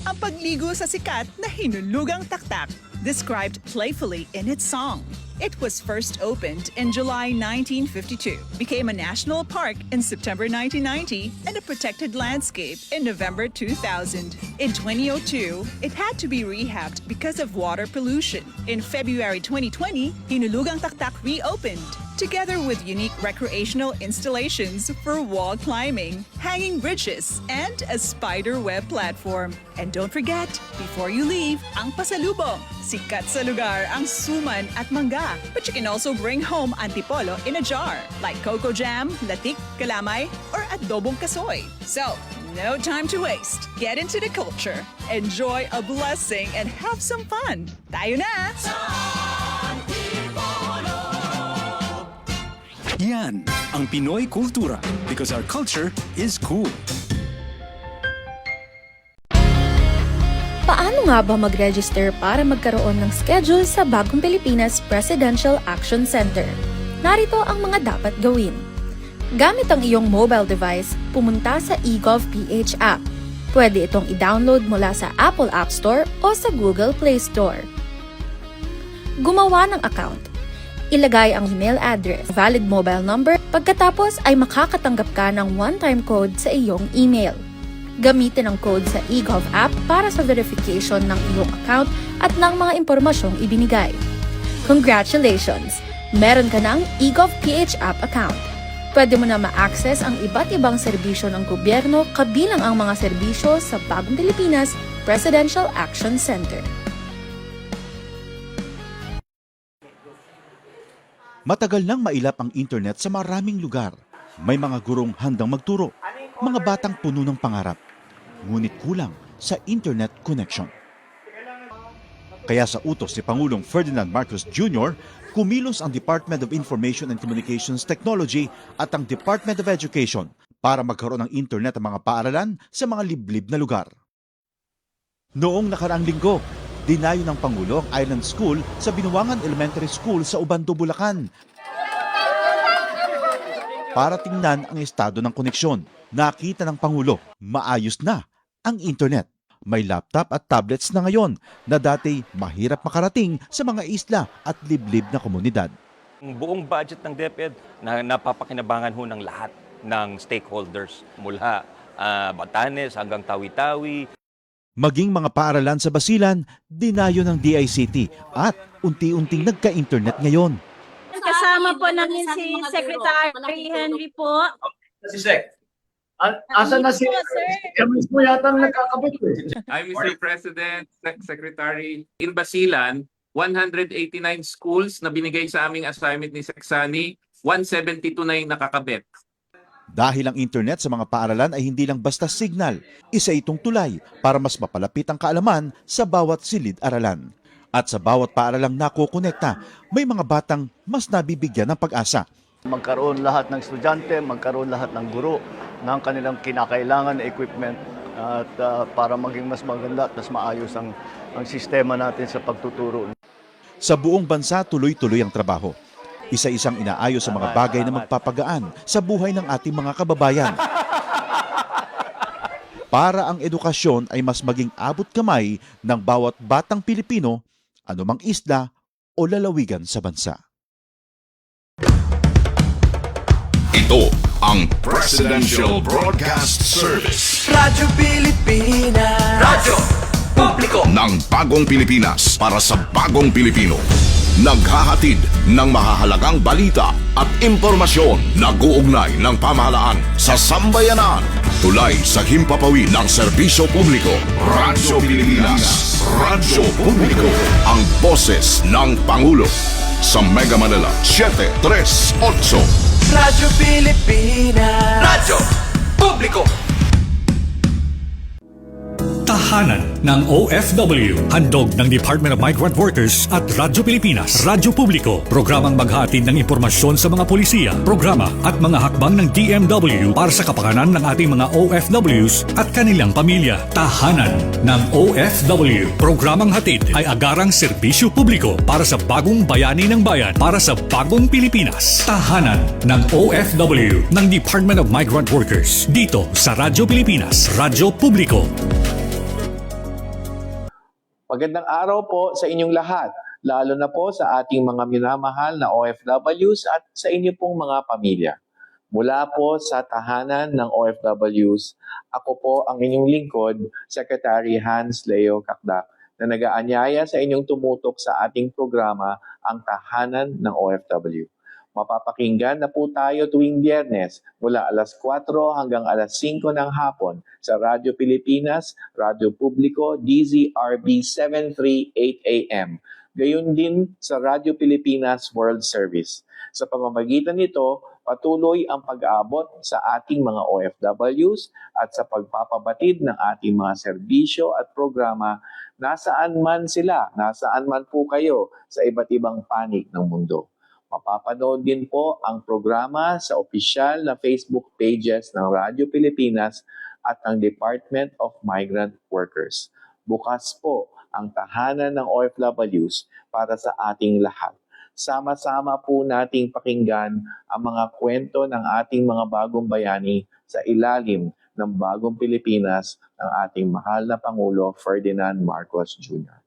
ang pagligo sa sikat na hinulugang taktak, described playfully in its song. It was first opened in July 1952, became a national park in September 1990, and a protected landscape in November 2000. In 2002, it had to be rehabbed because of water pollution. In February 2020, Hinulugang Taktak reopened, together with unique recreational installations for wall climbing, hanging bridges, and a spider web platform. And don't forget, before you leave, ang pasalubong. Sikat sa lugar ang suman at mangga. But you can also bring home antipolo in a jar, like cocoa jam, latik, kalamay, or adobong kasoy. So, no time to waste. Get into the culture, enjoy a blessing, and have some fun. Tayo na! Yan ang Pinoy kultura because our culture is cool. Paano nga ba mag-register para magkaroon ng schedule sa Bagong Pilipinas Presidential Action Center? Narito ang mga dapat gawin. Gamit ang iyong mobile device, pumunta sa eGovPH app. Pwede itong i-download mula sa Apple App Store o sa Google Play Store. Gumawa ng account. Ilagay ang email address, valid mobile number, pagkatapos ay makakatanggap ka ng one-time code sa iyong email. Gamitin ang code sa eGov app para sa verification ng iyong account at ng mga impormasyong ibinigay. Congratulations! Meron ka ng eGovPH app account. Pwede mo na ma-access ang iba't ibang serbisyo ng gobyerno kabilang ang mga serbisyo sa Bagong Pilipinas Presidential Action Center. Matagal nang mailap ang internet sa maraming lugar. May mga gurong handang magturo, mga batang puno ng pangarap. Ngunit kulang sa internet connection. Kaya sa utos ni Pangulong Ferdinand Marcos Jr., kumilos ang Department of Information and Communications Technology at ang Department of Education para magkaroon ng internet ang mga paaralan sa mga liblib na lugar. Noong nakaraang linggo, dinayo ng Pangulo ang Island School sa Binuangan Elementary School sa Ubando, Bulacan para tingnan ang estado ng koneksyon. Nakita ng Pangulo, maayos na ang internet. May laptop at tablets na ngayon na dati mahirap makarating sa mga isla at liblib na komunidad. Ang buong budget ng DepEd na napapakinabangan ho ng lahat ng stakeholders mula Batanes hanggang Tawi-Tawi. Maging mga paaralan sa Basilan, dinayo ng DICT at unti-unting nagka-internet ngayon. Kasama po namin si Secretary Henry po. Si Sec. Asa na si mismo yata ang nagkakabit eh. Hi, Mr. President, Secretary. In Basilan, 189 schools na binigay sa aming assignment ni Seksani, 172 na yung nakakabit. Dahil ang internet sa mga paaralan ay hindi lang basta signal, isa itong tulay para mas mapalapit ang kaalaman sa bawat silid-aralan. At sa bawat paaralang nakokonekta, may mga batang mas nabibigyan ng pag-asa. Magkaroon lahat ng estudyante, magkaroon lahat ng guro ng kanilang kinakailangan na equipment at para maging mas maganda at mas maayos ang sistema natin sa pagtuturo. Sa buong bansa, tuloy-tuloy ang trabaho. Isa-isang inaayos sa mga bagay na magpapagaan sa buhay ng ating mga kababayan. Para ang edukasyon ay mas maging abot kamay ng bawat batang Pilipino, anumang isla o lalawigan sa bansa. Ito ang Presidential Broadcast Service. Radyo Pilipinas. Radyo Publiko ng Bagong Pilipinas para sa Bagong Pilipino. Naghahatid ng mahahalagang balita at impormasyon na guugnay ng pamahalaan sa sambayanan. Tulay sa himpapawid ng serbisyo publiko. Radyo Pilipinas. Radyo Publiko. Ang boses ng Pangulo. Sa Mega Manila, 738. Radyo Pilipinas. Radyo Publiko. Tahanan ng OFW, handog ng Department of Migrant Workers at Radyo Pilipinas, Radyo Publiko, programang maghahatid ng impormasyon sa mga polisiya, programa at mga hakbang ng DMW para sa kapakanan ng ating mga OFWs at kanilang pamilya. Tahanan ng OFW, programang hatid ay agarang serbisyo publiko para sa bagong bayani ng bayan, para sa bagong Pilipinas. Tahanan ng OFW ng Department of Migrant Workers, dito sa Radyo Pilipinas, Radyo Publiko. Magandang araw po sa inyong lahat, lalo na po sa ating mga minamahal na OFWs at sa inyo pong mga pamilya. Mula po sa tahanan ng OFWs, ako po ang inyong lingkod, Secretary Hans Leo Kakdak, na nag-aanyaya sa inyong tumutok sa ating programa, ang Tahanan ng OFW. Mapapakinggan na po tayo tuwing Biyernes mula alas 4 hanggang alas 5 ng hapon sa Radyo Pilipinas, Radyo Publiko, DZRB 738 AM. Gayon din sa Radyo Pilipinas World Service. Sa pamamagitan nito, patuloy ang pag-aabot sa ating mga OFWs at sa pagpapabatid ng ating mga serbisyo at programa nasaan man sila, nasaan man po kayo sa iba't ibang panig ng mundo. Mapapanood din po ang programa sa opisyal na Facebook pages ng Radyo Pilipinas at ng Department of Migrant Workers. Bukas po ang tahanan ng OFWs para sa ating lahat. Sama-sama po nating pakinggan ang mga kwento ng ating mga bagong bayani sa ilalim ng bagong Pilipinas ng ating mahal na Pangulo Ferdinand Marcos Jr.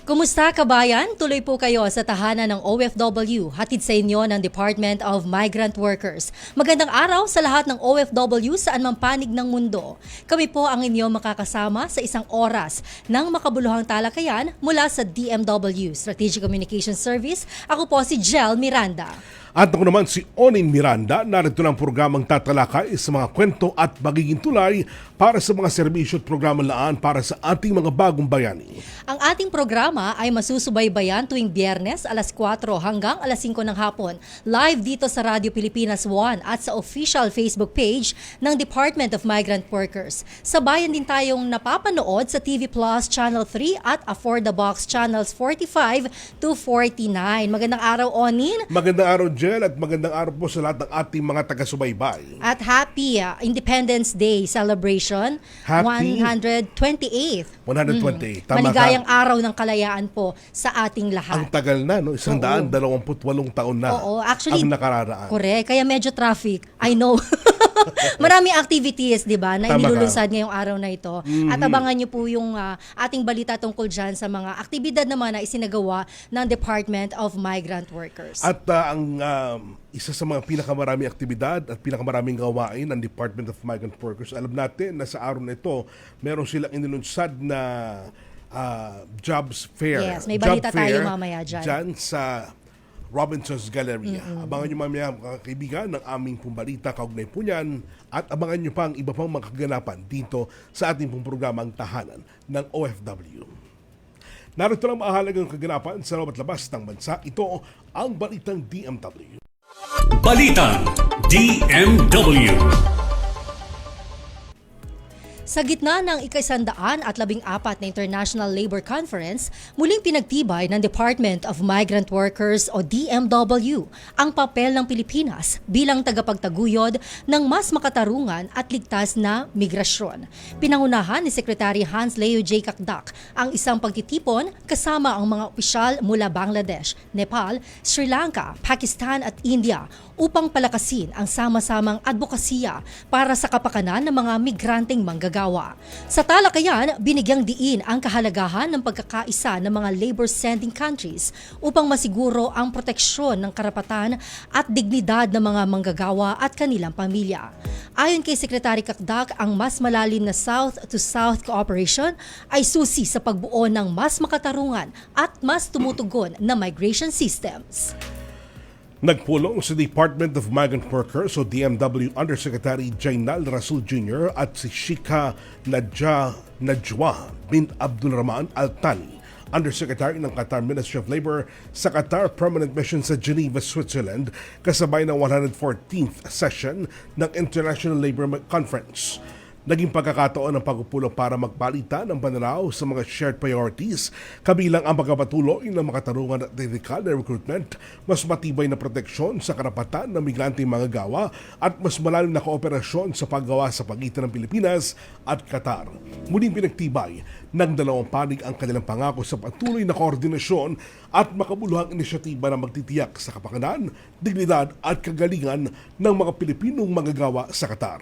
Kumusta kabayan? Tuloy po kayo sa tahanan ng OFW, hatid sa inyo ng Department of Migrant Workers. Magandang araw sa lahat ng OFW saan man panig ng mundo. Kami po ang inyo makakasama sa isang oras ng makabuluhang talakayan mula sa DMW, Strategic Communication Service. Ako po si Jel Miranda. At ako naman si Onin Miranda, narito ng programang tatalakay sa mga kwento at magiging tulay para sa mga serbisyo at programang laan para sa ating mga bagong bayani. Ang ating programa ay masusubaybayan tuwing Biyernes alas 4 hanggang alas 5 ng hapon. Live dito sa Radyo Pilipinas 1 at sa official Facebook page ng Department of Migrant Workers. Sabayan din tayong napapanood sa TV Plus Channel 3 at For the Box Channels 45 to 49. Magandang araw, Onin. Magandang araw, Jel, at magandang araw po sa lahat ng ating mga taga-subaybay. At happy Independence Day celebration. Happy 128th. 128. Tama Maligayang ka. araw ng kalayaan po sa ating lahat. Ang tagal na, no? 128 taon na actually, ang nakararaan. Correct. Kaya medyo traffic. I know. Maraming activities, di ba, na Tama inilulunsad ngayong araw na ito. At abangan nyo po yung ating balita tungkol dyan sa mga aktibidad naman na isinagawa ng Department of Migrant Workers. At ang isa sa mga pinakamaraming aktibidad at pinakamaraming gawain ng Department of Migrant Workers, alam natin na sa araw na ito, meron silang inilunsad na jobs fair. Yes, may balita tayo mamaya dyan. Dyan sa Robinson's Galleria. Abangan nyo mamaya mga kaibigan ng aming pong balita kaugnay po niyan at abangan nyo pa ang iba pang mga kaganapan dito sa ating pong programang Tahanan ng OFW. Narito lang mahalagang kaganapan sa loob at labas ng bansa. Ito ang Balitang DMW. Balitang DMW. Sa gitna ng ika-114 na International Labor Conference, muling pinagtibay ng Department of Migrant Workers o DMW ang papel ng Pilipinas bilang tagapagtaguyod ng mas makatarungan at ligtas na migrasyon. Pinangunahan ni Secretary Hans Leo J. Kakdak ang isang pagtitipon kasama ang mga opisyal mula Bangladesh, Nepal, Sri Lanka, Pakistan at India upang palakasin ang sama-samang advokasya para sa kapakanan ng mga migranteng manggagawa. Sa talakayan, binigyang diin ang kahalagahan ng pagkakaisa ng mga labor-sending countries upang masiguro ang proteksyon ng karapatan at dignidad ng mga manggagawa at kanilang pamilya. Ayon kay Secretary Kakdak, ang mas malalim na South-to-South cooperation ay susi sa pagbuo ng mas makatarungan at mas tumutugon na migration systems. Nagpulong sa Department of Migrant Workers o DMW Undersecretary Jainal Rasul Jr. at si Sheikha Najwa bin Abdul Rahman Al Thani, Undersecretary ng Qatar Ministry of Labor sa Qatar Permanent Mission sa Geneva, Switzerland, kasabay ng 114th session ng International Labor Conference. Naging pagkakataon ng pagpupulong para magpalitan ng pananaw sa mga shared priorities, kabilang ang pagpapatuloy ng makatarungan at ethical na recruitment, mas matibay na proteksyon sa karapatan ng migranteng manggagawa at mas malalim na kooperasyon sa paggawa sa pagitan ng Pilipinas at Qatar. Muling pinagtibay ng dalawang panig ang kanilang pangako sa patuloy na koordinasyon at makabuluhang inisyatiba na magtitiyak sa kapakanan, dignidad at kagalingan ng mga Pilipinong manggagawa sa Qatar.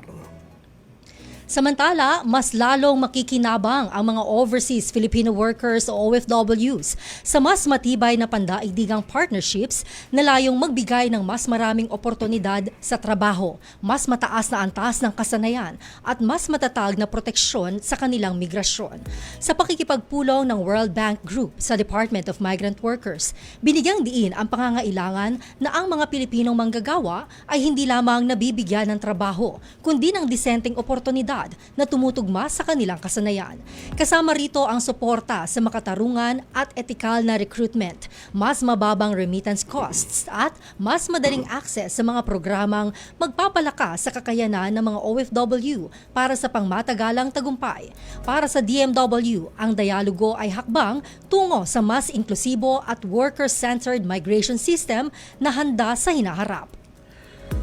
Samantala, mas lalong makikinabang ang mga overseas Filipino workers o OFWs sa mas matibay na pandaigdigang partnerships na layong magbigay ng mas maraming oportunidad sa trabaho, mas mataas na antas ng kasanayan at mas matatag na proteksyon sa kanilang migrasyon. Sa pakikipagpulong ng World Bank Group sa Department of Migrant Workers, binigyang diin ang pangangailangan na ang mga Pilipinong manggagawa ay hindi lamang nabibigyan ng trabaho, kundi ng disenteng oportunidad na tumutugma sa kanilang kasanayan. Kasama rito ang suporta sa makatarungan at etikal na recruitment, mas mababang remittance costs at mas madaling access sa mga programang magpapalakas sa kakayanan ng mga OFW para sa pangmatagalang tagumpay. Para sa DMW, ang dialogo ay hakbang tungo sa mas inklusibo at worker-centered migration system na handa sa hinaharap.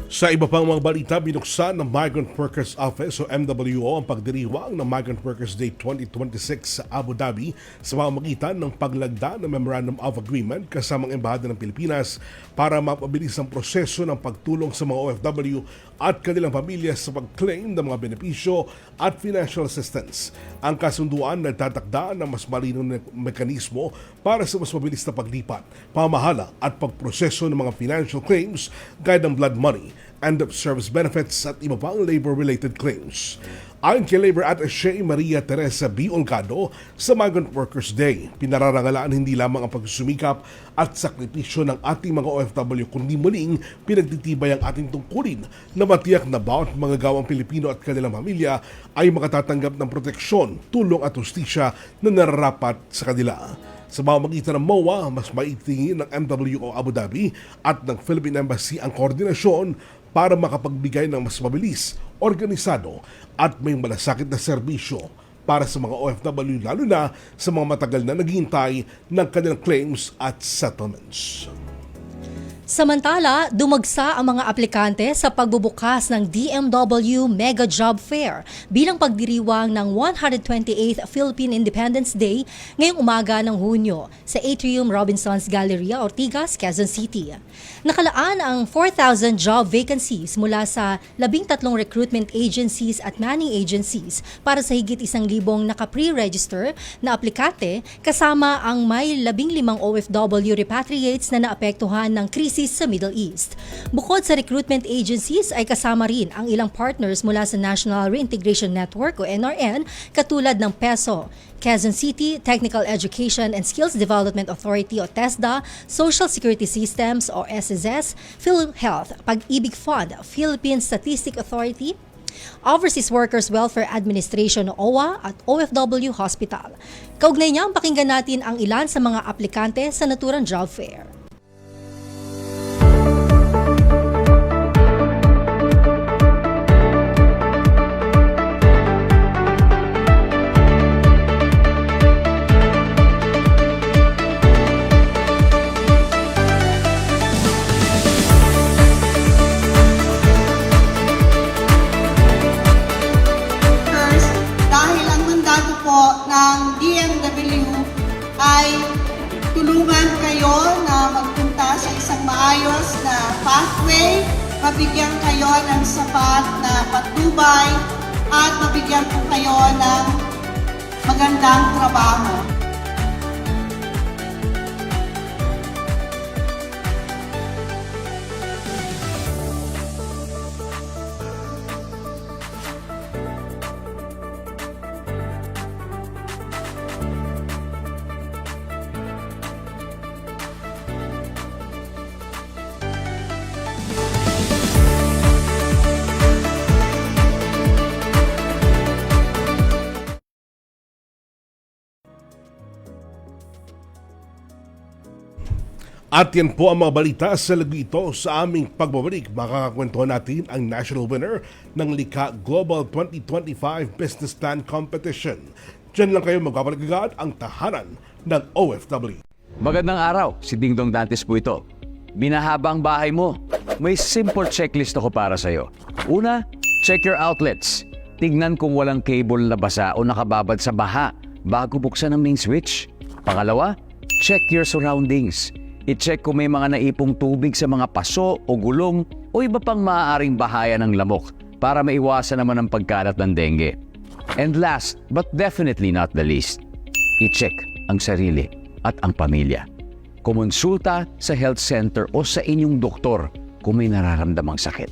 Sa iba pang mga balita, binuksan ng Migrant Workers Office o MWO ang pagdiriwang ng Migrant Workers Day 2026 sa Abu Dhabi sa pamamagitan ng paglagda ng Memorandum of Agreement kasamang Embahada ng Pilipinas para mapabilis ang proseso ng pagtulong sa mga OFW at kanilang pamilya sa pag-claim ng mga benepisyo at financial assistance. Ang kasunduan na tatakda ng mas malinaw na mekanismo para sa mas mabilis na paglipat, pamahala at pagproseso ng mga financial claims gaya ng blood money, end-of-service benefits at iba pang labor-related claims. Ayon kay Labor Attaché Maria Teresa B. Olgado, sa Migrant Workers Day, pinararangalaan hindi lamang ang pagsusumikap at sakripisyo ng ating mga OFW kundi muling pinagtitibay ang ating tungkulin na matiyak na bawat mga gawang Pilipino at kanilang pamilya ay makatatanggap ng proteksyon, tulong at hustisya na nararapat sa kanila. Sa pamamagitan ng MOA, mas maitingin ng MWO Abu Dhabi at ng Philippine Embassy ang koordinasyon para makapagbigay ng mas mabilis, organisado at may malasakit na serbisyo para sa mga OFW lalo na sa mga matagal na naghihintay ng kanilang claims at settlements. Samantala, dumagsa ang mga aplikante sa pagbubukas ng DMW Mega Job Fair bilang pagdiriwang ng 128th Philippine Independence Day ngayong umaga ng Hunyo sa Atrium Robinsons Galleria, Ortigas, Quezon City. Nakalaan ang 4,000 job vacancies mula sa 13 recruitment agencies at manning agencies para sa higit 1,000 naka-pre-register na aplikante kasama ang may 15 OFW repatriates na naapektuhan ng krisis sa Middle East. Bukod sa recruitment agencies ay kasama rin ang ilang partners mula sa National Reintegration Network o NRN katulad ng PESO, Quezon City Technical Education and Skills Development Authority o TESDA, Social Security Systems o SSS, PhilHealth, Pag-ibig Fund, Philippine Statistic Authority, Overseas Workers Welfare Administration o OWA at OFW Hospital. Kaugnay niyang pakinggan natin ang ilan sa mga aplikante sa naturang job fair. ng DMW ay tulungan kayo na magpunta sa isang maayos na pathway, mabigyan kayo ng sapat na patnubay at mabigyan po kayo ng magandang trabaho. At yan po ang mga balita sa lagi ito. Sa aming pagbabalik, makakakwentuhan natin ang national winner ng Likha Global 2025 Business Plan Competition. Diyan lang kayo magpapalik agad ang tahanan ng OFW. Magandang araw, si Dingdong Dantes po ito. Binahaba ang bahay mo. May simple checklist ako para sa'yo. Una, check your outlets. Tignan kung walang cable na basa o nakababad sa baha bago buksan ang main switch. Pangalawa, check your surroundings. I-check kung may mga naipong tubig sa mga paso o gulong o iba pang maaaring bahaya ng lamok para maiwasan naman ang pagkalat ng dengue. And last but definitely not the least, i-check ang sarili at ang pamilya. Kumonsulta sa health center o sa inyong doktor kung may nararamdamang sakit.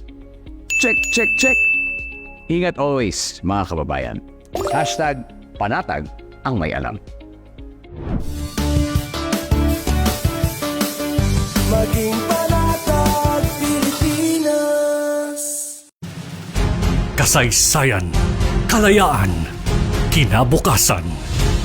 Check, check, check! Ingat always, mga kababayan. #panatag ang may alam. Maging panatag Pilipinas. Kasaysayan, kalayaan, kinabukasan.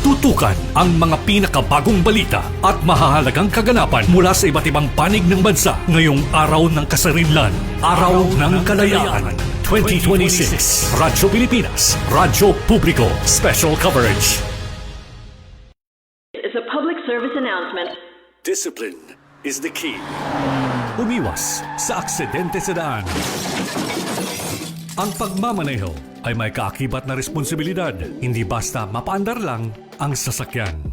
Tutukan ang mga pinakabagong balita at mahahalagang kaganapan mula sa iba't ibang panig ng bansa ngayong Araw ng Kasarinlan, Araw ng Kalayaan 2026. Radyo Pilipinas, Radyo Publiko, Special Coverage. It's a public service announcement. Discipline is the key. Umiwas sa aksidente sa daan. Ang pagmamaneho ay may kaakibat na responsibilidad, hindi basta mapaandar lang ang sasakyan.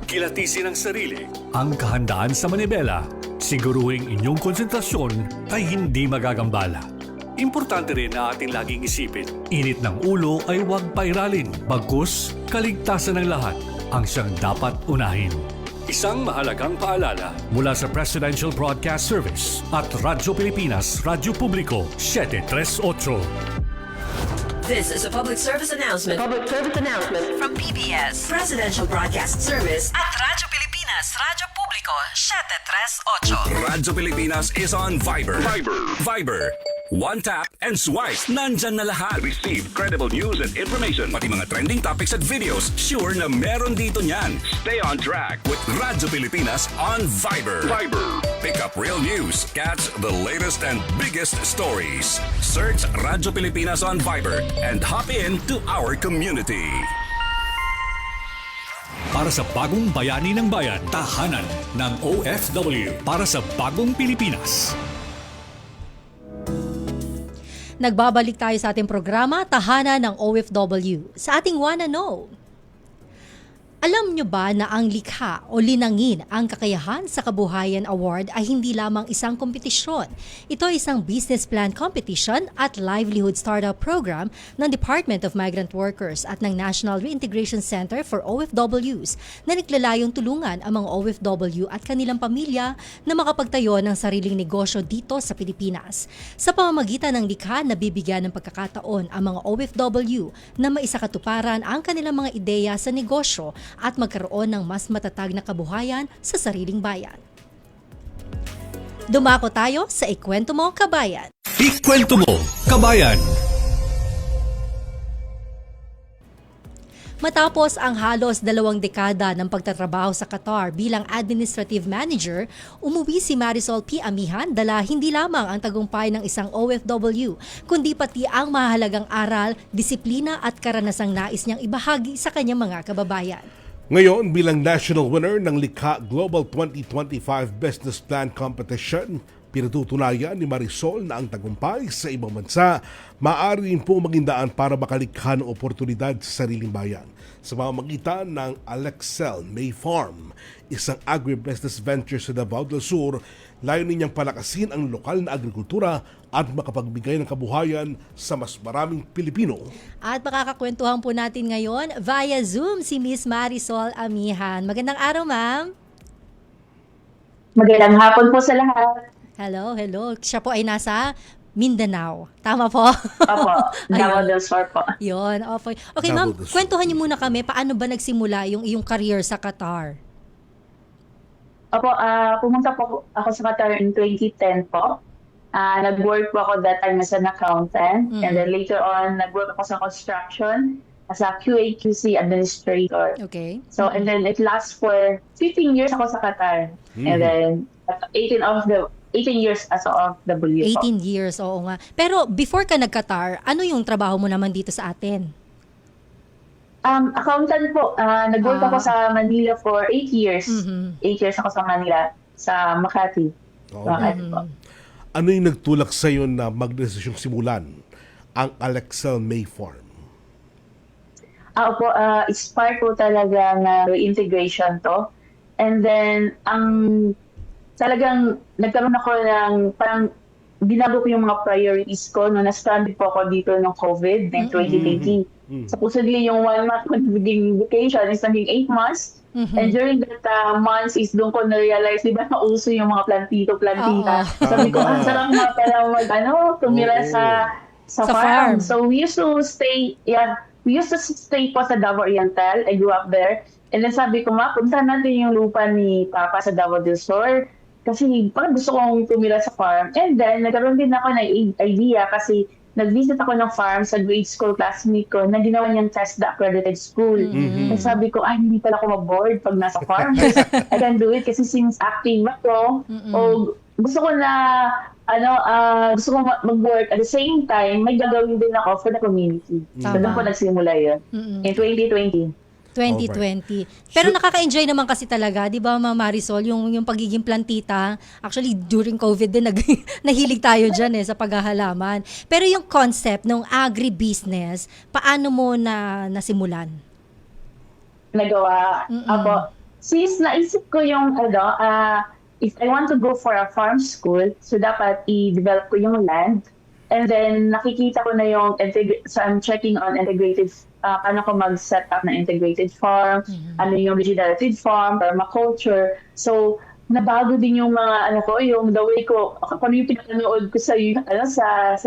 Kilatisin ang sarili, ang kahandaan sa manibela, siguruhing inyong konsentrasyon ay hindi magagambala. Importante rin na ating laging isipin, init ng ulo ay huwag pairalin, bagkus kaligtasan ng lahat ang siyang dapat unahin. Isang mahalagang paalala mula sa Presidential Broadcast Service at Radyo Pilipinas, Radyo Publiko, 738. This is a public service announcement. Public service announcement from PBS, Presidential Broadcast Service at Radyo Pilipinas, Radyo Publiko, 738. Radyo Pilipinas is on Viber. Viber. One tap and swipe. Nandyan na lahat. Receive credible news and information. Pati mga trending topics at videos. Sure na meron dito niyan. Stay on track with Radyo Pilipinas on Viber. Pick up real news. Catch the latest and biggest stories. Search Radyo Pilipinas on Viber and hop in to our community. Para sa bagong bayani ng bayan, tahanan ng OFW para sa bagong Pilipinas. Nagbabalik tayo sa ating programa, Tahanan ng OFW. Sa ating Wanna Know. Alam nyo ba na ang likha o linangin ang kakayahan sa kabuhayan award ay hindi lamang isang kompetisyon? Ito ay isang business plan competition at livelihood startup program ng Department of Migrant Workers at ng National Reintegration Center for OFWs na naglalayong tulungan ang mga OFW at kanilang pamilya na makapagtayo ng sariling negosyo dito sa Pilipinas. Sa pamamagitan ng likha, nabibigyan ng pagkakataon ang mga OFW na maisakatuparan ang kanilang mga ideya sa negosyo at magkaroon ng mas matatag na kabuhayan sa sariling bayan. Dumako tayo sa Ikwento Mo, Kabayan. Ikwento Mo, Kabayan. Matapos ang halos 2 dekada ng pagtatrabaho sa Qatar bilang administrative manager, umuwi si Marisol P. Amihan dala hindi lamang ang tagumpay ng isang OFW, kundi pati ang mahalagang aral, disiplina at karanasang nais niyang ibahagi sa kanyang mga kababayan. Ngayon, bilang national winner ng Likha Global 2025 Business Plan Competition, pinatutunayan ni Marisol na ang tagumpay sa ibang bansa maaari rin po maging daan para makalikha ng oportunidad sa sariling bayan. Sa pamamagitan ng Alexel May Farm, isang agribusiness venture sa Davao del Sur, layunin niyang palakasin ang lokal na agrikultura at makapagbigay ng kabuhayan sa mas maraming Pilipino. At makakakwentuhan po natin ngayon via Zoom si Miss Marisol Amihan. Magandang araw, ma'am. Magandang hapon po sa lahat. Hello. Siya po ay nasa Mindanao. Tama po? Opo, Davao del Sur po. Yun, okay ma'am, kwentuhan niyo muna kami, paano ba nagsimula yung iyong career sa Qatar? Opo, pumunta po ako sa Qatar in 2010 po. Nag-work po ako that time as an accountant. And then later on, nag-work ako sa construction as a QA/QC administrator. Okay. So, and then it lasts for 15 years ako sa Qatar. And then 18 years as a OFW. 18 years, oo nga. Pero before ka nag-Qatar, ano yung trabaho mo naman dito sa atin? Accountant po. Nag-work ako sa Manila for 8 years. 8 years ako sa Manila, sa Makati. Makati po. Ano yung nagtulak sa iyo na magdesisyong simulan ang Alexel May Farm? Opo, it's part po talaga ng reintegration to. And then, talagang nagkaroon ako ng parang binago ko yung mga priorities ko no na-stranded po ako dito ng COVID ng 2020. Supposedly yung 1 month ko naging vacation is naging 8 months. And during that months is doon ko na-realize, di ba nauso yung mga plantita. Sabi ko, sarap nga pala tumira sa farm. So we used to stay po sa Davao Oriental. I grew up there. And then sabi ko, punta natin yung lupa ni Papa sa Davao del Sur. Kasi parang gusto kong tumira sa farm. And then, nagkaroon din ako ng idea kasi nag-visit ako ng farm sa grade school classmate ko na ginawa niyang TESDA accredited school. And sabi ko, hindi pala ako mag-board pag nasa farm. I can do it kasi since active ako, gusto ko na gusto ko mag-work at the same time, may gagawin din ako for the community. So, doon ko nagsimula yun. In 2020. Pero nakaka-enjoy naman kasi talaga, 'di ba, Ma'am Marisol, yung pagiging plantita. Actually, during COVID din nahilig tayo diyan sa paghahalaman. Pero yung concept ng agribusiness, paano mo nasimulan? Nagawa ako. Since naisip ko yung if I want to go for a farm school, so dapat i-develop ko yung land. And then, nakikita ko na yung, so I'm checking on integrated, paano ko mag-set up na integrated farm, ano yung regenerative farm, permaculture. So, nabago din yung mga, yung the way ko, kung yung pinapanood ko sa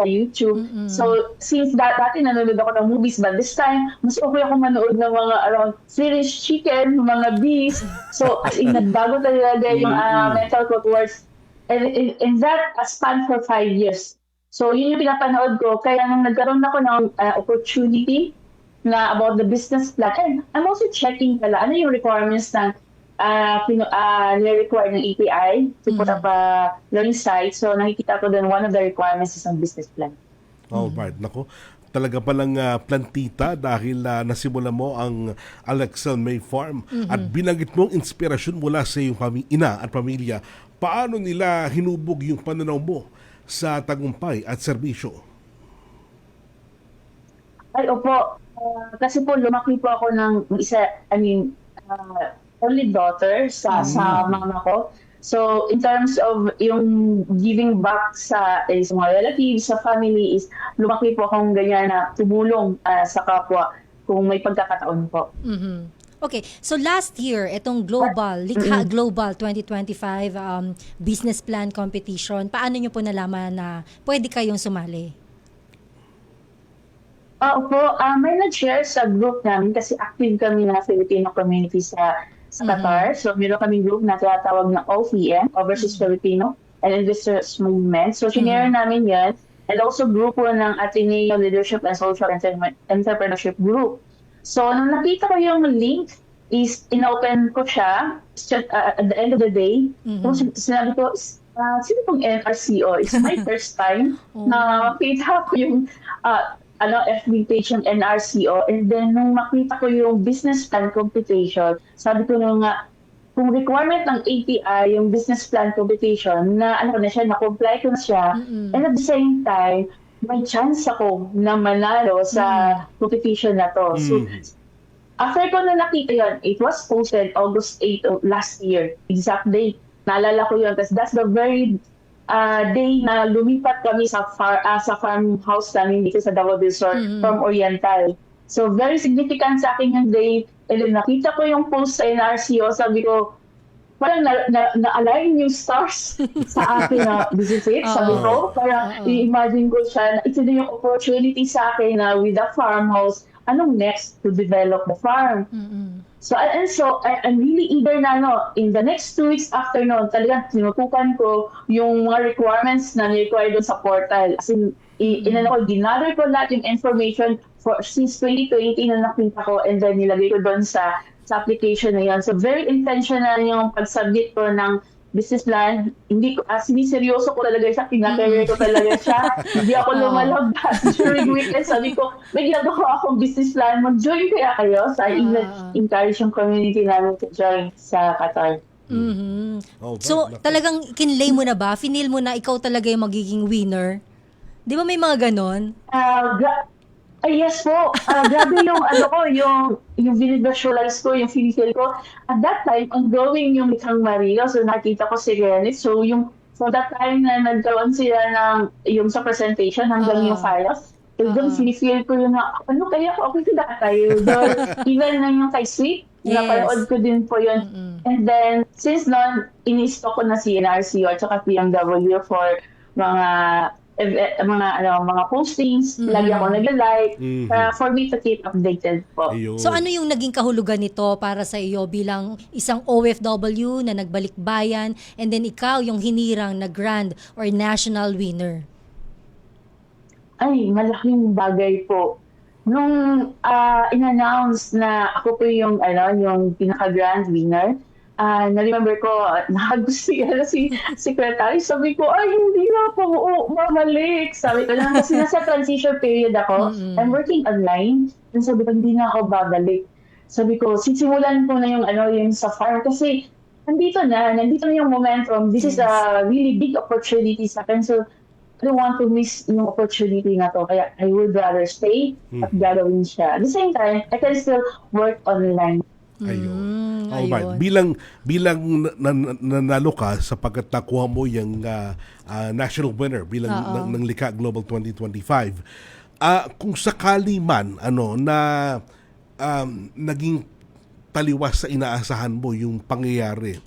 YouTube. So, since dati nanonood ako ng movies, but this time, mas okay ako manood ng mga around Swedish chicken, mga beef. So, nagbago talaga yung mental ko towards, and in that span for 5 years. So, yun yung pinapanood ko. Kaya nung nagkaroon ako ng opportunity na about the business plan, and I'm also checking pala, ano yung requirements na nire-require ng API to put up a learning site. So, nakikita ko din one of the requirements is ang business plan. Alright, nako. Talaga palang plantita dahil nasimula mo ang Alexel May Farm at binanggit mong inspirasyon mula sa iyong ina at pamilya. Paano nila hinubog yung pananaw mo sa tagumpay at serbisyo? Ay, opo. Kasi po, lumaki po ako ng only daughter sa mama ko. So, in terms of yung giving back sa mga relatives, sa family, is lumaki po akong ganyan na tumulong sa kapwa kung may pagkakataon po. Okay, so last year, itong Likha Global 2025 business plan competition, paano nyo po nalaman na pwede kayong sumali? Opo, may nag-share sa group namin kasi active kami na Filipino community sa Qatar. So, meron kaming group na tinatawag na OFIM, Overseas Filipino and Investors Movement. So, sinare namin yan. And also, grupo ng Ateneo Leadership and Social Entrepreneurship Group. So, nung nakita ko yung link, is inopen ko siya at the end of the day. Tapos sinabi ko, sino pong NRCO? It's my first time na makita ko yung FB page ng NRCO. And then, nung makita ko yung business plan computation, sabi ko nga, kung requirement ng API, yung business plan computation, na na-comply ko na siya, and at the same time, may chance ako na manalo sa competition na to. So, after ko na nakita yun, it was posted August 8 of last year. Exact date. Naalala ko yun. That's the very day na lumipat kami sa farmhouse namin dito sa Davao del Sur from Oriental. So, very significant sa akin yung day. And then, nakita ko yung post sa NRCO. Sabi ko, parang na-align yung stars sa akin na visit. Sabi ko, parang i-imagine ko siya na ito na yung opportunity sa akin na with the farmhouse, anong next to develop the farm. So, I'm really eager na, in the next 2 weeks after noon, talagang tinutukan ko yung mga requirements na ni-require doon sa portal. As in, ginather ko lahat yung information since 2020 na nakita ko and then nilagay ko doon sa application na yan. So, very intentional yung pag-submit ko ng business plan. Hindi seryoso ko talaga siya. Pinakarir ko talaga siya. Hindi ako lumalabas during weekend. Sabi ko, may ginagawa akong business plan. Mag-join kaya kayo. So, I even encourage yung community namin to join sa Qatar. So, talagang kinlay mo na ba? Finil mo na ikaw talaga yung magiging winner? Di ba may mga ganon? Yes po. Grabe yung visualize ko, yung feel ko. At that time, ongoing yung Likhang Maria. So, nakita ko si Renit. So, yung So that time na nagkaroon sila ng yung sa presentation hanggang yung files, doon feel ko yun na, ano kaya ako sila tayo doon. Even na yung kay Sweet, napanood ko din po yun. And then, since noon, ini-stock ko na si NRCO at saka BMW for mga postings, lagi ako nag-like, for me to keep updated po. So ano yung naging kahulugan nito para sa iyo bilang isang OFW na nagbalik bayan and then ikaw yung hinirang na grand or national winner? Ay, malaking bagay po. Nung in-announce na ako po yung pinaka-grand winner, na-remember ko, nakagusti si secretary. Sabi ko, ay, hindi na ako mamalik. Sabi ko lang, kasi nasa transition period ako. I'm working online. And sabi ko, hindi na ako babalik. Sabi ko, sisimulan ko na yung sa farm. Kasi, nandito na yung momentum. This is a really big opportunity sa akin. So, I don't want to miss yung opportunity na to. Kaya, I would rather stay at gagawin siya. At the same time, I can still work online. Ayun. Alright. Bilang nanalo ka sapagkat nakuha mo yung national winner bilang ng Likha Global 2025. Kung sakali man na naging taliwas sa inaasahan mo yung pangyayari,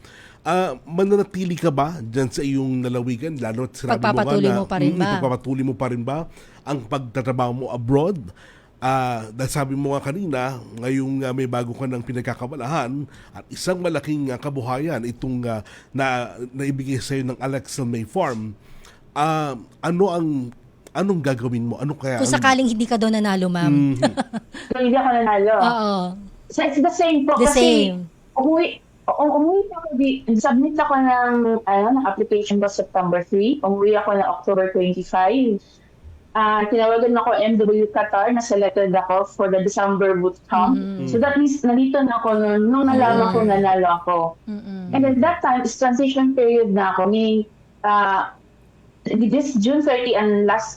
mananatili ka ba dyan sa iyong lalawigan? Lalo at sinabi mo pa rin ba? Pagpapatuloy mo pa rin ba ang pagtatrabaho mo abroad? Dahil sabi mo nga kanina, ngayong may bago ka ng pinagkakabalahan at isang malaking kabuhayan itong naibigay sa iyo ng Alexa May Farm, anong gagawin mo? Ano kaya? Kung sakaling hindi ka daw nanalo, ma'am. Hindi ako nanalo. Oo. So it's the same po. Same. Umuwi ako, submit ako ng application ko September 3. Umuwi ako na October 25. Tinawagan ako MW Qatar na selected ako for the December bootcamp. So that means nandito na ako nung nalaman ko nanalo ako. And at that time, it's transition period na ako. This June 30 and last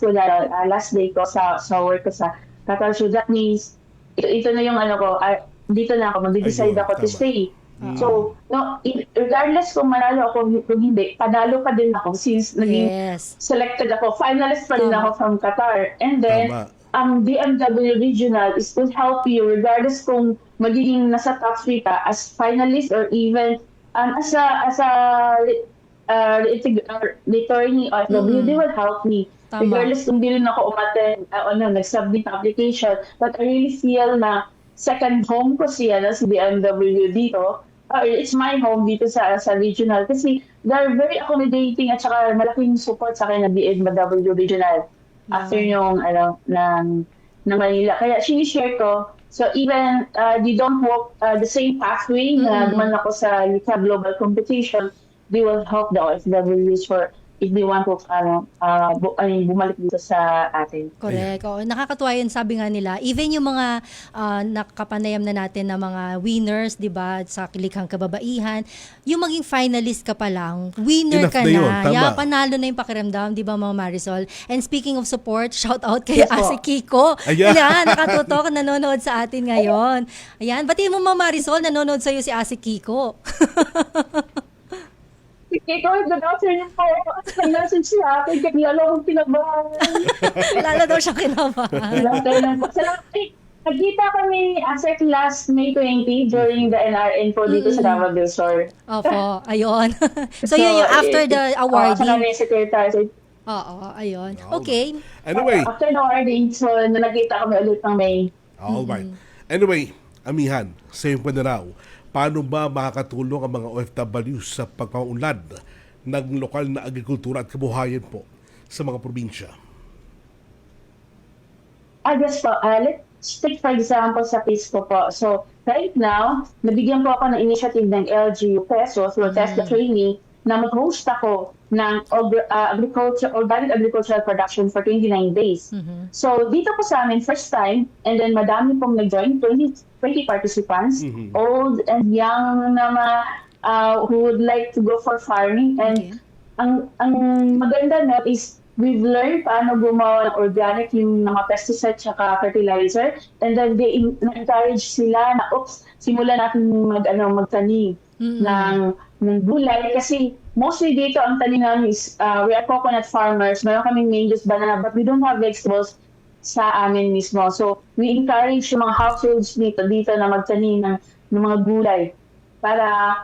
day ko sa work ko sa Qatar. So that means ito na yung dito na ako, mag-decide ako to stay. So, regardless kung manalo ako kung hindi, panalo pa din ako since naging selected ako. Finalist pa din ako from Qatar. And then, BMW Regional is to help you regardless kung magiging nasa top 3 ka as finalist or even as a returnee OFW, they will help me. Regardless kung di rin ako nag-submit application. But I really feel na second home ko si BMW dito. It's my home dito sa regional kasi they're very accommodating at saka malaking support sa akin na BMW Regional after yung ng Manila. Kaya sinishare ko. So even they don't walk the same pathway na duman ako sa Likha Global Competition, they will help the OFWs for if they want to bumalik dito sa atin. Correct. Oo, nakakatuwa yun, sabi nga nila. Even yung mga nakapanayam na natin na mga winners, di ba, sa Likhang Kababaihan, yung maging finalist ka pa lang, winner ka na. Yeah, panalo na yung pakiramdam, di ba, mga Marisol? And speaking of support, shout out kay Ase Kiko. Ayan, nakatutok, nanonood sa atin ngayon. Ayan, batiin mo, mga Marisol, nanonood sa'yo si Ase Kiko. Ikaw, nag-answer niyo po. Nag-message siya akin. Lalo akong kinabahan. Lalo daw siya kinabahan. Nagkita kami ASEC last May 20 during the NRN po dito sa Davao del Sur. Opo, ayun. So yun yung after the awarding. Sa kami secretary. Oo, ayun. Okay. Anyway. After the awarding, so nagkita kami ulit ng May. Alright. Anyway, Amihan, same pa na raw. Paano ba makakatulong ang mga OFWs sa pagpaunlad ng lokal na agrikultura at kabuhayan po sa mga probinsya? Yes po. Let's take for example sa PISCO po. So right now, nabigyan po ako ng initiative ng LGU Peso through TESDA training na mag-host ako ng organic agricultural production for 29 days. So dito po sa amin, first time, and then madami pong nag-join, 20 participants, old and young na who would like to go for farming. And ang maganda na is we've learned paano gumawa ng organic yung mga pesticide at fertilizer, and then they encourage sila na simulan natin magtanim ng gulay kasi mostly dito ang tanim namin is we are coconut farmers. Meron kaming mangoes, banana, but we don't have vegetables sa amin mismo. So we encourage yung mga households dito na magtanim ng mga gulay para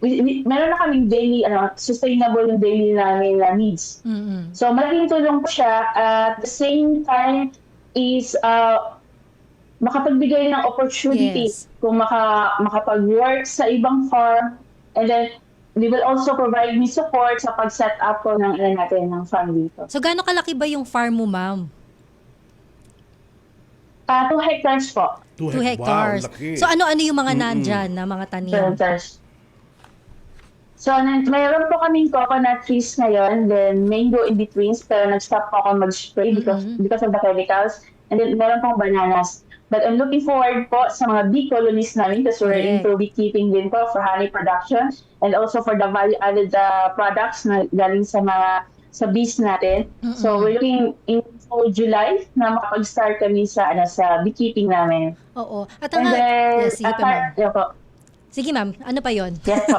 meron na kaming daily, sustainable yung daily namin na needs. So malaking tulong po siya. At the same time is makapagbigay ng opportunity kung makapag-work sa ibang farm, and then we will also provide me support sa pag-set up ko ng farm dito. So gaano kalaki ba yung farm mo, ma'am? 2 hectares po. 2 hectares. Wow, so ano yung mga nandyan na mga tanim? 2 hectares. So, mayroon po kaming coconut trees ngayon, then mango in betweens, pero nag-stop po ako mag-spray because of the chemicals. And then meron pong bananas. But I'm looking forward po sa mga bee colonies namin kasi we're into beekeeping din po for honey production and also for the value-added products na galing sa bees natin. So, we're looking into July na makapag-start kami sa beekeeping namin. Oo. At and then, sige pa, ma'am. Sige, ma'am. Ano pa yun? Yes po.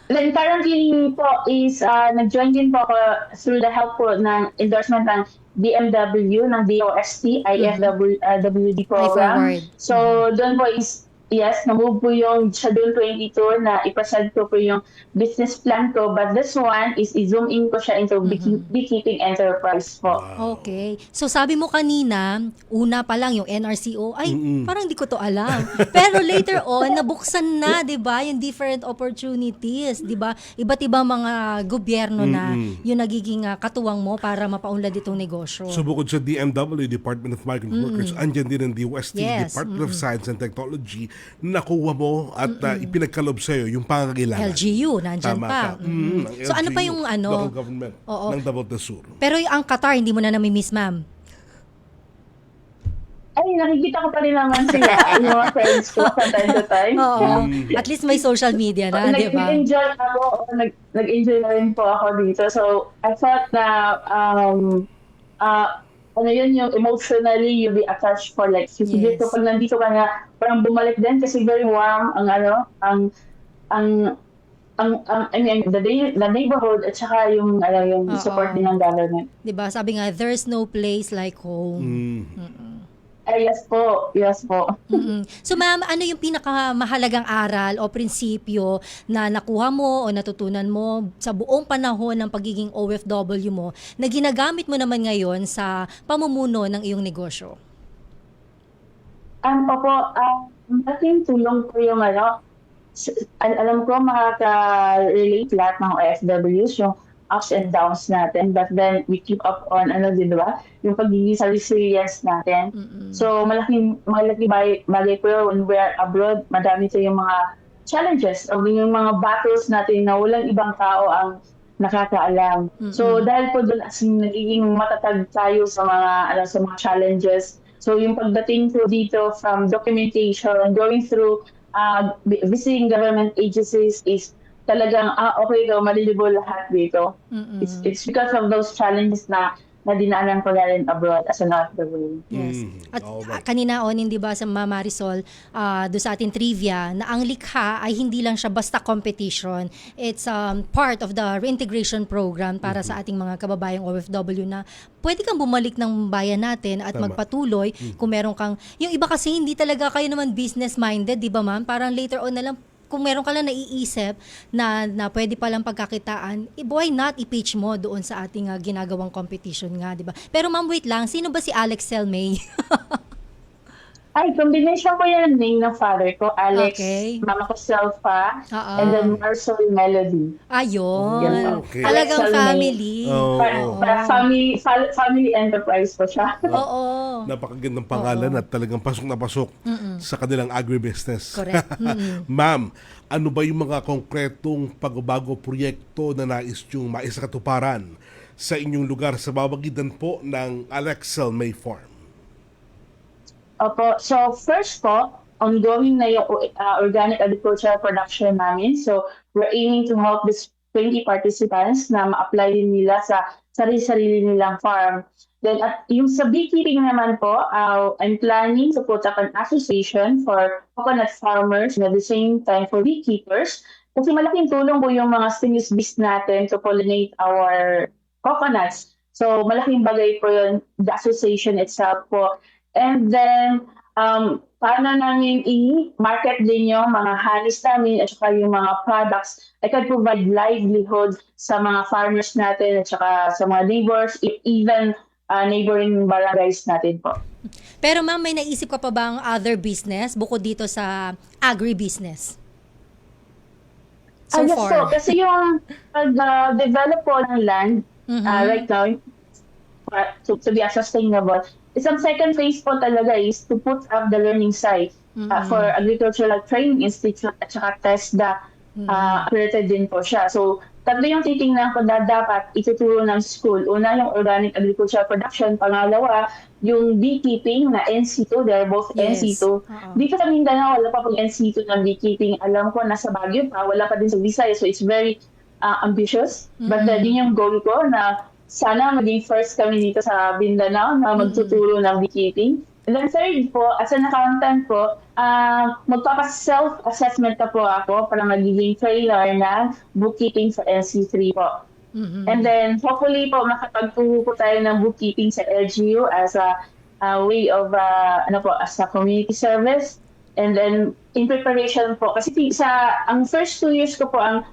Then currently po is nag-join din po ako through the help po ng endorsement ng BMW, ng DOST, IFWD program. So doon po is, na-move po yung Schedule 22 na i-present ko po yung business plan ko. But this one is i-zoom in ko siya into beekeeping enterprise po. Okay. So sabi mo kanina, una pa lang yung NRCO, parang di ko to alam. Pero later on, nabuksan na, di ba, yung different opportunities, di ba? Iba't ibang mga gobyerno na yung nagiging katuwang mo para mapaunlad itong negosyo. So bukod sa DMW, Department of Migrant Workers, andyan din ang DOST, Department of Science and Technology, nakuha mo at ipinagkalob sa'yo yung pangangailangan. LGU, nandyan pa. So ano pa yung local government ng Davao del Sur. Pero ang Qatar, hindi mo na nami-miss, ma'am? Ay, nakikita ko pa rin naman sila, yung mga friends ko from time to time. At least may social media na, di ba? Nag-enjoy ako, nag-enjoy na rin po ako dito. So, I thought na yung emotionally you'll be attached for like 50 years. So pag nandito ka na, parang bumalik din kasi very warm the neighborhood at saka yung support din ng government. Diba? Sabi nga, there's no place like home. Yes po. So ma'am, ano yung pinakamahalagang aral o prinsipyo na nakuha mo o natutunan mo sa buong panahon ng pagiging OFW mo na ginagamit mo naman ngayon sa pamumuno ng iyong negosyo? Malaking tulong po yung alam ko makaka-relate lahat ng OFWs, yung ups and downs natin, but then we keep up on diba? Yung pagiging sa resilience natin. So malaking bagay po when we're abroad, madami to yung mga challenges o yung mga battles natin na walang ibang tao ang nakakaalam. So dahil po doon nagiging matatag tayo sa mga challenges. So yung pagdating po dito from documentation, going through visiting government agencies is talagang, okay daw, malilibo lahat dito. It's because of those challenges na dinaanan ko na rin abroad as an OFW. Yes. At kanina hindi ba sa Mama Marisol, do sa ating trivia, na ang likha ay hindi lang siya basta competition. It's part of the reintegration program para sa ating mga kababayang OFW na pwede kang bumalik ng bayan natin at magpatuloy kung meron kang, yung iba kasi hindi talaga kayo naman business-minded, di ba ma'am? Parang later on na lang, kung meron ka lang naiisip na pwede palang pagkakitaan, why not i-pitch mo doon sa ating ginagawang competition nga, di ba? Pero ma'am, wait lang, sino ba si Alex Selmay? Ay, combination ko yan name ng father ko, Alex, mama ko Selfa, and then Marcel Melody. Ayun. Talagang family. Family enterprise po siya. Oo. Napakagandang pangalan at talagang pasok na pasok sa kanilang agribusiness. Correct. Ma'am, ano ba yung mga konkretong pagbabago proyekto na nais yung maisakatuparan sa inyong lugar sa babagitan po ng Alex Selmay Farm? Opo. So first po, ongoing na yung organic agricultural production namin. So we're aiming to help these 20 participants na ma-apply din nila sa sarili-sarili nilang farm. Then at yung sa beekeeping naman po, I'm planning to put up an association for coconut farmers and at the same time for beekeepers Kasi malaking tulong po yung mga stimulus bees natin to pollinate our coconuts. So malaking bagay po yun, the association itself po. And then, paano namin i-market din yung mga honeys namin at saka yung mga products. I can provide livelihood sa mga farmers natin at saka sa mga neighbors, even neighboring barangays natin po. Pero ma'am, may naisip ka pa bang other business bukod dito sa agribusiness? Yes po, kasi yung pag-develop po ng land right now, to be sustainable, isang second phase po talaga is to put up the learning site for Agricultural Training Institute at saka TESDA accredited din po siya. So, tatlo yung titingnan ko na dapat ituturo ng school. Una, yung organic agricultural production. Pangalawa, yung beekeeping na NC2. They're both NC2. Dito sa Mindanao, wala pa pong NC2 ng beekeeping. Alam ko, nasa Baguio pa. Wala pa din sa Visayas. So, it's very ambitious. But din yung goal ko na sana maging first kami dito sa Mindanao na magtuturo ng beekeeping. And then third po, as an accountant po, magpapa-self-assessment na po ako para magiging trainer na bookkeeping sa NC3 po. And then hopefully po makapagturo po tayo ng bookkeeping sa LGU as a way of, as a community service. And then in preparation po, kasi ang first 2 years ko po ang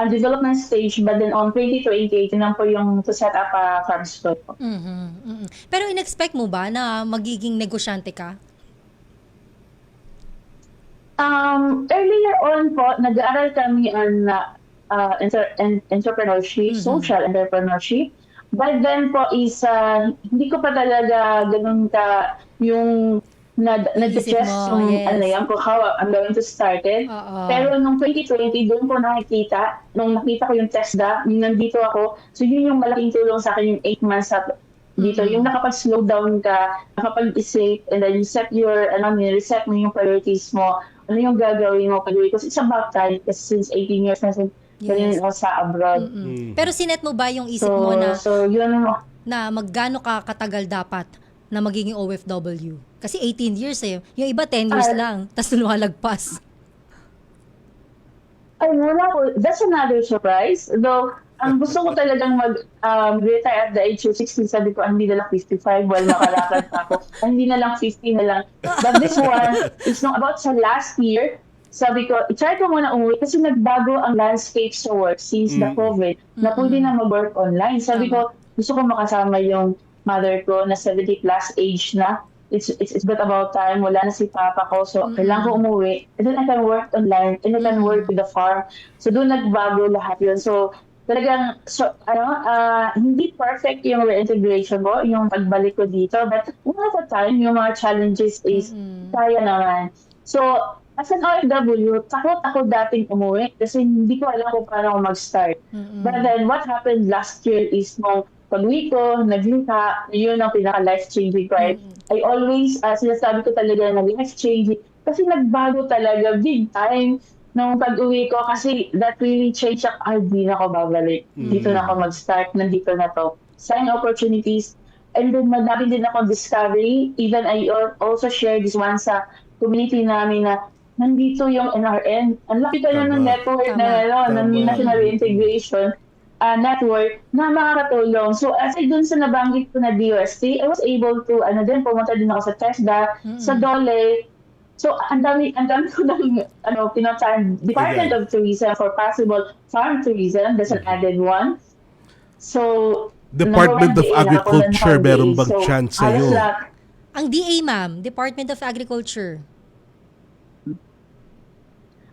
development stage, but then on 2028, yun po yung to set up a farm school po. Pero in-expect mo ba na magiging negosyante ka? Earlier on po, nag-aaral kami on entrepreneurship, social entrepreneurship. But then po is, hindi ko pa talaga ganun ka yung nag-suggest kung how I'm going to start it. Pero nung 2020, doon ko nakita ko yung TESDA, nandito ako. So yun yung malaking tulong sa akin yung 8 months dito. Yung nakapag-slow down ka, nakapag-isip, and then you set reset mo yung priorities mo. Ano yung gagawin mo pag-uwi? Because it's about time, kasi since 18 years na ako sa abroad. Pero sinet mo ba yung isip mo na maggaano ka katagal dapat na magiging OFW? Kasi 18 years eh. Yung iba 10 years lang, tapos lumalagpas. Wala po. That's another surprise. Though, ang gusto ko talagang mag-retire at the age of 16, sabi ko, hindi na lang 55 while makalakad pa ako. Hindi na lang 50 na lang. But this one, it's not about sa last year. Sabi ko, i-try ko muna umuwi kasi nagbago ang landscape sa work since the COVID na pwede na mag-work online. Sabi ko, gusto ko makasama yung mother ko na 70 plus age na. It's but about time. Wala na si papa ko. So, kailangan ko umuwi. And then I can work online. And I can work with the farm. So, doon nagbago lahat yun. So, talagang, hindi perfect yung reintegration ko, yung pagbalik ko dito. But one at a time, yung mga challenges is kaya naman. So, as an OFW, takot ako dating umuwi kasi hindi ko alam kung paano ako mag-start. But then, what happened last year is pag-uwi ko, naglinka, yun ang pinaka-life-changing ko. I always, sinasabi ko talaga na life-changing kasi nagbago talaga big time nung pag-uwi ko kasi that really changed di na ako babalik. Dito na ako mag-start, nandito na to. Sign opportunities. And then madami din ako discovery. Even I also share this one sa community namin na nandito yung NRN. Ang laki ka na ng network ng National Reintegration Network na makakatulong. So, aside dun sa nabanggit ko na DOST, I was able to, pumunta din ako sa TESDA, sa DOLE. So, ang dami ko ng, pinuntahan, Department of Tourism for possible farm tourism. That's an added one. So, Department of Agriculture, meron bang chance sa'yo? Ang DA, ma'am, Department of Agriculture.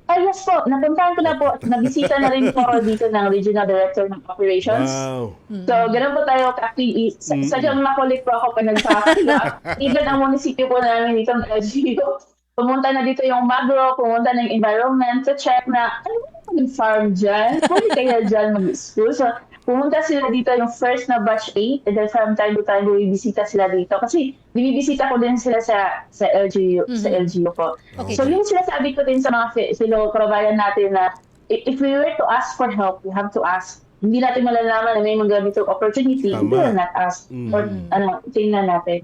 Yes po, napuntahan ko na po. Nabisita na rin po dito ng Regional Director ng Operations. Wow. So, ganun po tayo ka-active. Sadyang makulit po ako pag nagpapakila. Even ang munisipyo po namin dito ng LGU. Pumunta na dito yung Magro, pumunta na yung environment to check na, ano ba yung farm dyan? Pwede kaya dyan mag-school? So, pumunta sila dito yung first na batch 8 and then from time to time bibisita sila dito. Kasi bibisita ko din sila sa LGU, sa LGU po. Okay. So yung sinasabi ko din sa mga fellow kababayan natin na if we were to ask for help, we have to ask hindi natin malalaman na may mga ganitong opportunity, Tama. hindi na us or tingnan natin.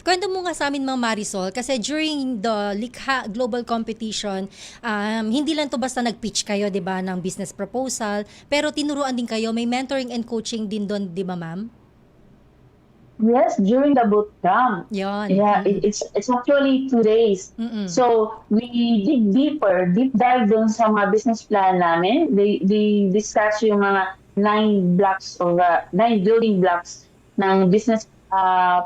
Kwento mo nga sa amin, Ma'am Marisol, kasi during the Likha Global Competition, hindi lang to basta nag-pitch kayo, di ba, ng business proposal, pero tinuruan din kayo, may mentoring and coaching din doon, di ba, Ma'am? Yes, during the bootcamp. Yun. Yeah, it's actually 2 days. So we dig deep dive dun sa mga business plan namin. They discuss yung mga 9 blocks of 9 building blocks ng business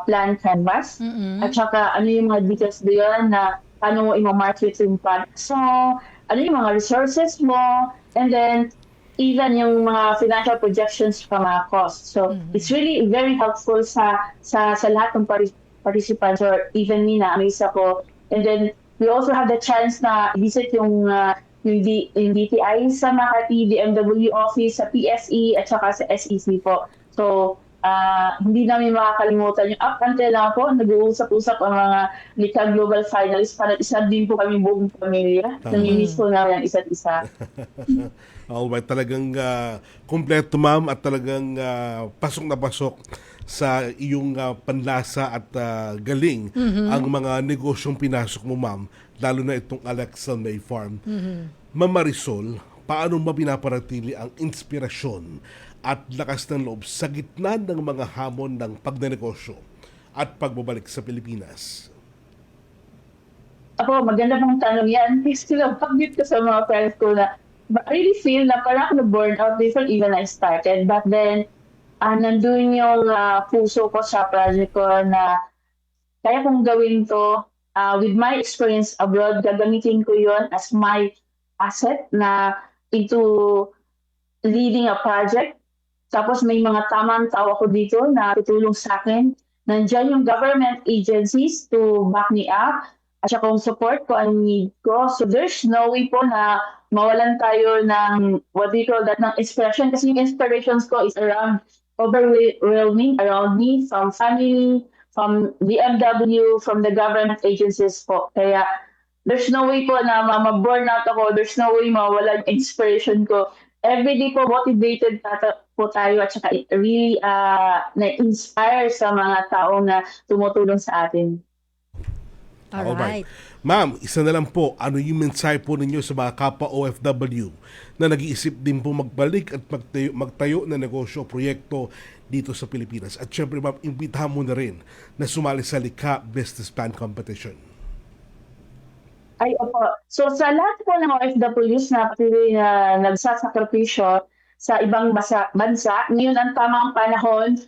plan canvas. At saka ano yung mga details doon na paano mo i-market yung products mo, ano yung mga resources mo, and then even yung mga financial projections from mga costs. So it's really very helpful sa lahat ng participants, or even me, na-amaze ako. And then we also have the chance na visit yung DTI sa Makati, DMW office, sa PSE, at saka sa SEC po. So hindi namin makakalimutan yung up until now po, nag-uusap-usap ang mga Likha Global finalists para isa din po kami buong pamilya. Namimiss po namin ang isa't isa. Alright, talagang kumpleto, ma'am, at talagang pasok na pasok sa iyong panlasa at galing ang mga negosyong pinasok mo, ma'am, lalo na itong Alexa May Farm. Ma'am Marisol, paano ba pinaparatili ang inspirasyon at lakas ng loob sa gitna ng mga hamon ng pagnenegosyo at pagbabalik sa Pilipinas? Ako, maganda pong tanong yan. Kasi pag-meet ko sa mga friends ko na I really feel na parang ako na-burn out before even I started. But then, nandun yung puso ko sa project ko na kaya kong gawin to. With my experience abroad, gagamitin ko yon as my asset na into leading a project. Tapos may mga tamang tao ako dito na tutulong sa akin. Nandiyan yung government agencies to back me up. At saka kung support ko ang need ko. So there's no way po na mawalan tayo ng what we call that, ng inspiration. Kasi yung inspirations ko is around overwhelming around me, from family, from DMW, from the government agencies po. Kaya there's no way po na ma-burn out ako. There's no way mawalan yung inspiration ko. Everyday po motivated po tayo, at saka it really na-inspire sa mga tao na tumutulong sa atin. Alright. Ma'am, isa na lang po, ano yung mensahe po ninyo sa mga kapwa OFW na nag-iisip din po magbalik at magtayo na negosyo o proyekto dito sa Pilipinas? At syempre, ma'am, imbitahan mo na rin na sumali sa Likha Business Plan Competition. Ay, opo. So sa lahat po ng OFWs na patuloy na nagsasakripisyo sa ibang bansa, ngayon ang tamang panahon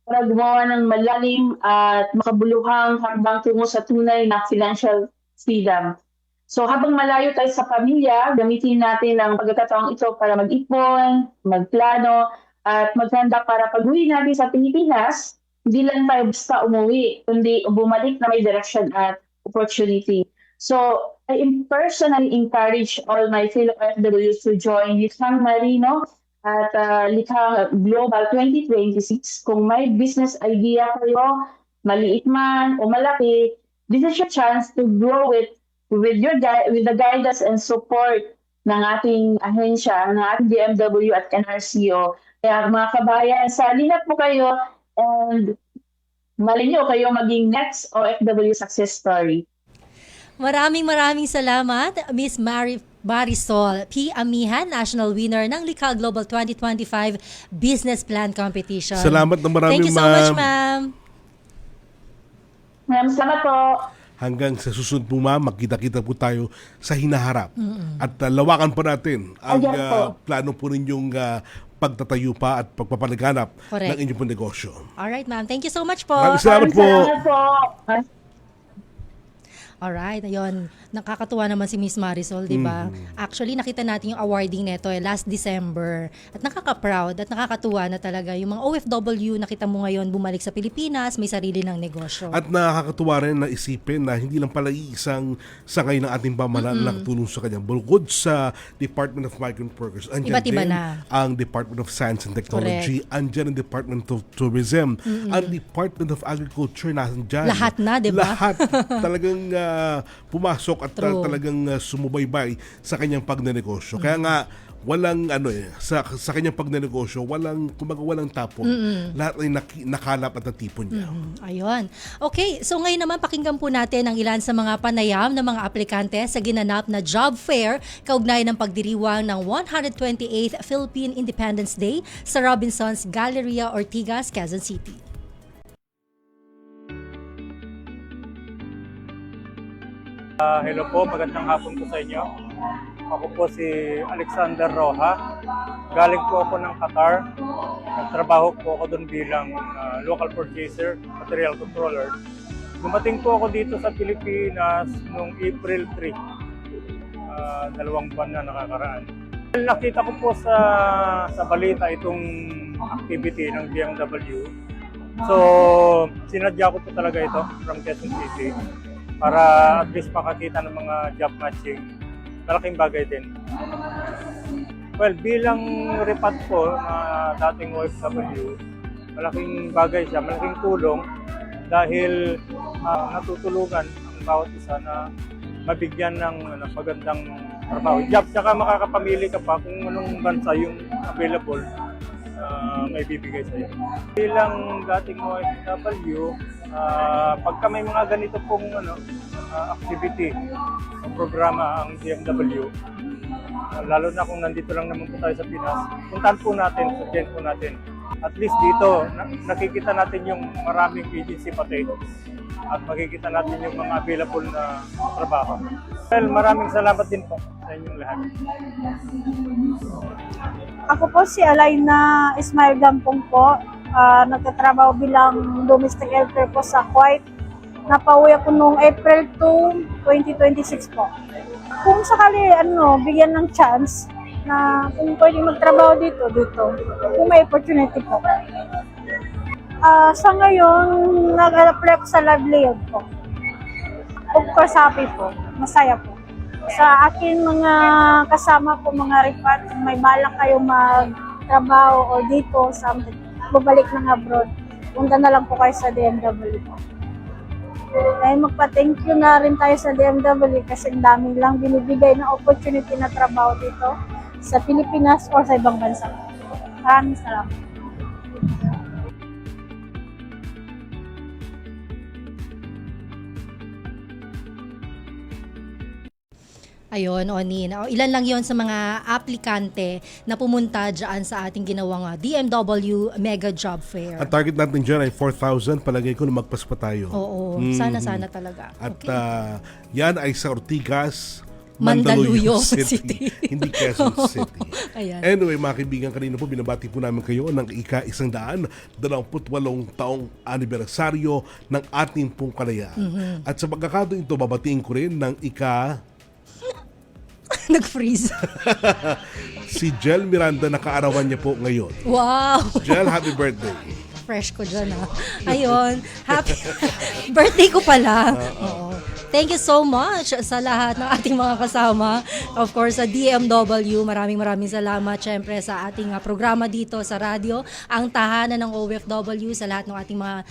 para gumawa ng malalim at makabuluhang hanggang tungo sa tunay na financial freedom. So habang malayo tayo sa pamilya, gamitin natin ang pagkakataong ito para mag-ipon, magplano, at maghanda para pag-uwi natin sa Pilipinas, hindi lang tayo basta umuwi, kundi bumalik na may direction at opportunity. So I personally encourage all my fellow OFWs to join Likhang Marino at Likha Global 2026. Kung may business idea kayo, maliit man o malaki, this is your chance to grow with the guidance and support ng ating ahensya, ng ating DMW at NRCO. Kaya mga kabayan, salina po kayo, and malinyo kayo maging next OFW success story. Maraming salamat, Miss Marisol P. Amihan, national winner ng Likha Global 2025 Business Plan Competition. Salamat na marami, ma'am. Thank you so much, ma'am. Salamat po. Hanggang sa susunod po, ma'am, magkita-kita po tayo sa hinaharap. At lawakan pa natin ang plano po ninyong pagtatayo pa at pagpapalaganap ng inyong pong negosyo. Alright, ma'am. Thank you so much po. Salamat po. Salamat po. Alright, ayun. Nakakatuwa naman si Miss Marisol, di ba? Actually, nakita natin yung awarding nito last December. At nakaka-proud at nakakatuwa na talaga yung mga OFW, nakita mo ngayon bumalik sa Pilipinas, may sarili ng negosyo. At nakakatuwa rin na isipin na hindi lang pala isang sangay ng ating pamahalaan na nakatulong sa kanya. Bukod sa Department of Migrant Workers, andyan Iba't iba din na ang Department of Science and Technology, andyan ang Department of Tourism, ang Department of Agriculture, nandyan. Lahat na, di ba? Lahat. Talagang pumasok at talagang sumubaybay sa kanyang pagnenegosyo. Kaya nga walang sa kanyang pagnenegosyo, walang tapon. Lahat ay nakalap at natipon niya. Ayun. Okay, so ngayon naman pakinggan po natin ang ilan sa mga panayam ng mga aplikante sa ginanap na job fair kaugnay ng pagdiriwang ng 128th Philippine Independence Day sa Robinsons Galleria Ortigas, Quezon City. Hello po, magandang hapon po sa inyo. Ako po si Alexander Roja. Galing po ako ng Qatar. Nagtrabaho po ako doon bilang local purchaser, material controller. Dumating po ako dito sa Pilipinas noong April 3. 2 buwan na nakakaraan. Nakita ko po sa balita itong activity ng BMW. So, sinadya ko po talaga ito from Quezon City para at least makakita ng mga job matching. Malaking bagay din. Well, bilang repat po na dating OFW, malaking bagay siya, malaking tulong dahil natutulungan ang bawat isa na mabigyan ng magandang trabaho. Job, tsaka makakapamili ka pa kung anong bansa yung available may bibigay sa'yo. Bilang dating OFW, pagka may mga ganito pong activity o programa ang DMW, lalo na kung nandito lang naman po tayo sa Pinas, puntahan po natin, sadyan po natin. At least dito, nakikita natin yung maraming agency pati at makikita natin yung mga available na trabaho. Well, maraming salamat din po sa inyong lahat. Ako po si Alaina Ismail Gampong po. Nagtatrabaho bilang domestic helper po sa Kuwait. Napauwi ako noong April 2, 2026 po. Kung sakali bigyan ng chance na kung pwede magtrabaho dito, kung may opportunity po. Sa ngayon, nag-apply ako sa livelihood po. Of course, happy po. Masaya po. Sa akin mga kasama po, mga repat, may balak kayo magtrabaho o dito, babalik ng abroad. Punta na lang po kayo sa DMW po. Kaya magpa-thank you na rin tayo sa DMW kasi ang daming lang binibigay na opportunity na trabaho dito sa Pilipinas o sa ibang bansa. Maraming salamat. Ayun, Onin. Ilan lang yon sa mga aplikante na pumunta dyan sa ating ginawang DMW Mega Job Fair. Ang target natin dyan ay 4,000. Palagay ko na magpas pa tayo. Oo, sana talaga. At yan ay sa Ortigas, Mandaluyong City. Hindi Quezon City. Ayan. Anyway, mga kaibigan, kanina po binabati po namin kayo ng ika-128 taong anibersaryo ng ating pong kalayaan. At sa pagkakataon ito, babatiin ko rin ng Nag-freeze. Si Jel Miranda, nakaarawan niya po ngayon. Wow! Jel, happy birthday. Fresh ko dyan, ha? Ayun. Happy birthday ko pala. Oo. Thank you so much sa lahat ng ating mga kasama. Of course, sa DMW, maraming salamat syempre sa ating programa dito sa radyo. Ang tahanan ng OFW, sa lahat ng ating mga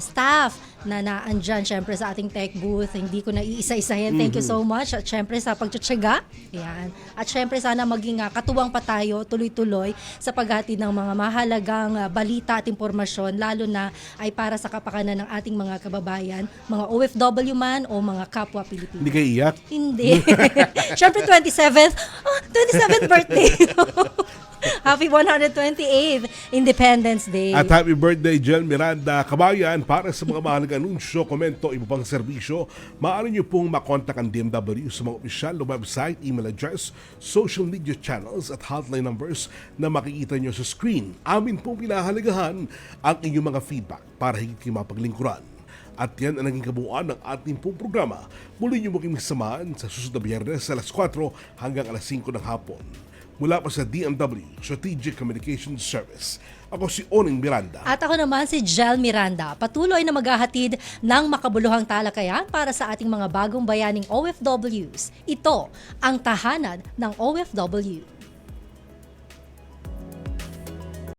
staff na naandyan syempre sa ating tech booth. Hindi ko na iisa-isahin. Thank you so much. At syempre sa pagtsatsaga. Yan. At syempre sana maging katuwang pa tayo tuloy-tuloy sa paghatid ng mga mahalagang balita at impormasyon, lalo na ay para sa kapakanan ng ating mga kababayan, mga OFW man o mga kapwa Pilipino. Hindi kayo iyak? Hindi. Siyempre 27th birthday. Happy 128th Independence Day. At happy birthday, Jel Miranda. Kabayan, para sa mga mahalagang anunsyo, komento, iba pang serbisyo, maaari niyo pong makontak ang DMW sa mga opisyal na website, email address, social media channels at hotline numbers na makikita niyo sa screen. Amin pong pinahalagahan ang inyong mga feedback para higit kayo mapaglingkuran. At yan ang naging kabuuan ng ating pong programa. Muli niyo maging samahan sa susunod na Biyernes sa alas 4 hanggang alas 5 ng hapon. Mula pa sa DMW, Strategic Communications Service. Ako si Oning Miranda. At ako naman si Jel Miranda. Patuloy na maghahatid ng makabuluhang talakayan para sa ating mga bagong bayaning OFWs. Ito ang tahanan ng OFW.